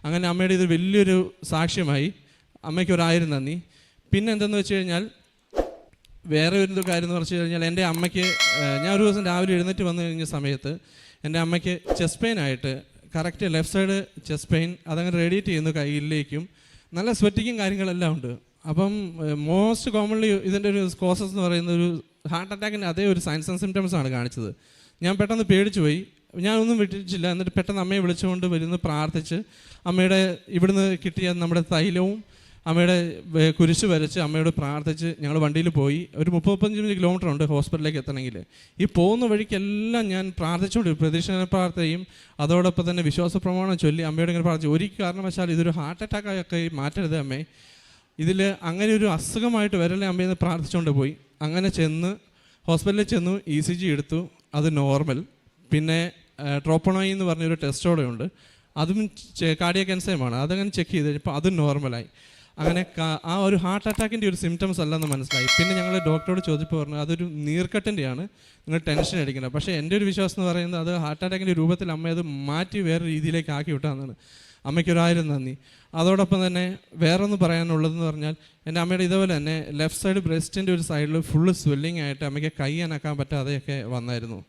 അങ്ങനെ അമ്മയുടെ ഇത് വലിയൊരു സാക്ഷ്യമായി. അമ്മയ്ക്ക് 1000 നന്ദി. പിന്നെ എന്തെന്ന് വെച്ച് കഴിഞ്ഞാൽ വേറെ ഒരു കാര്യം എന്ന് പറഞ്ഞു കഴിഞ്ഞാൽ എൻ്റെ അമ്മയ്ക്ക് ഞാൻ ഒരു ദിവസം രാവിലെ എഴുന്നേറ്റ് വന്നു കഴിഞ്ഞ സമയത്ത് എൻ്റെ അമ്മയ്ക്ക് ചെസ്റ്റ് പെയിൻ ആയിട്ട് correct left side chest pain അതങ്ങനെ റേഡിയേറ്റ് ചെയ്യുന്നു കയ്യിലേക്കും. നല്ല സ്വെറ്റിങ്ങും കാര്യങ്ങളെല്ലാം ഉണ്ട്. അപ്പം മോസ്റ്റ് കോമൺലി ഇതിൻ്റെ ഒരു കോസസ് എന്ന് പറയുന്ന ഒരു ഹാർട്ട് അറ്റാക്കിൻ്റെ അതേ ഒരു സയൻസ് ആൻഡ് സിംറ്റംസ് ആണ് കാണിച്ചത്. ഞാൻ പെട്ടെന്ന് പേടിച്ചു പോയി. ഞാനൊന്നും വിട്ടിച്ചില്ല. എന്നിട്ട് പെട്ടെന്ന് അമ്മയെ വിളിച്ചുകൊണ്ട് വരുന്നു, പ്രാർത്ഥിച്ച് അമ്മയുടെ ഇവിടുന്ന് കിട്ടിയ നമ്മുടെ തൈലവും അമ്മയുടെ കുരിശ് വരച്ച് അമ്മയോട് പ്രാർത്ഥിച്ച് ഞങ്ങൾ വണ്ടിയിൽ പോയി. ഒരു 30-35 കിലോമീറ്റർ ഉണ്ട് ഹോസ്പിറ്റലിലേക്ക് എത്തണമെങ്കിൽ. ഈ പോകുന്ന വഴിക്കെല്ലാം ഞാൻ പ്രാർത്ഥിച്ചുകൊണ്ട് പ്രദക്ഷിണ പ്രാർത്ഥനയും അതോടൊപ്പം തന്നെ വിശ്വാസ പ്രമാണം ചൊല്ലി അമ്മയോട് ഇങ്ങനെ പ്രാർത്ഥിച്ചു, ഒരു കാരണവശാൽ ഇതൊരു ഹാർട്ട് അറ്റാക്കൊക്കെ മാറ്റരുത് അമ്മേ, ഇതിൽ അങ്ങനെ ഒരു അസുഖമായിട്ട് വരല്ലേ അമ്മയെന്ന് പ്രാർത്ഥിച്ചുകൊണ്ട് പോയി. അങ്ങനെ ചെന്ന് ഹോസ്പിറ്റലിൽ ചെന്നു, ECG എടുത്തു, അത് നോർമൽ. പിന്നെ ട്രോപ്പോണോയി എന്ന് പറഞ്ഞൊരു ടെസ്റ്റോടെ ഉണ്ട്, അതും കാർഡിയാക് എൻസൈമാണ്, അതങ്ങനെ ചെക്ക് ചെയ്ത് കഴിഞ്ഞപ്പോൾ അതും നോർമലായി. അങ്ങനെ ആ ഒരു ഹാർട്ട് അറ്റാക്കിൻ്റെ ഒരു സിംറ്റംസ് അല്ലെന്ന് മനസ്സിലായി. പിന്നെ ഞങ്ങൾ ഡോക്ടറോട് ചോദിച്ചപ്പോൾ പറഞ്ഞു അതൊരു നീർക്കെട്ടിൻ്റെയാണ്, നിങ്ങൾ ടെൻഷൻ അടിക്കുന്നത്. പക്ഷേ എൻ്റെ ഒരു വിശ്വാസം എന്ന് പറയുന്നത് അത് ഹാർട്ട് അറ്റാക്കിൻ്റെ രൂപത്തിൽ അമ്മ അത് മാറ്റി വേറെ രീതിയിലേക്ക് ആക്കി വിട്ടാന്നാണ്. അമ്മയ്ക്ക് 1000 നന്ദി. അതോടൊപ്പം തന്നെ വേറൊന്ന് പറയാനുള്ളതെന്ന് പറഞ്ഞാൽ എൻ്റെ അമ്മയുടെ ഇതുപോലെ തന്നെ ലെഫ്റ്റ് സൈഡ് ബ്രസ്റ്റിൻ്റെ ഒരു സൈഡിൽ ഫുള്ള് സ്വെല്ലിംഗ് ആയിട്ട് അമ്മയ്ക്ക് കൈ അനക്കാൻ പറ്റാതെയൊക്കെ വന്നായിരുന്നു.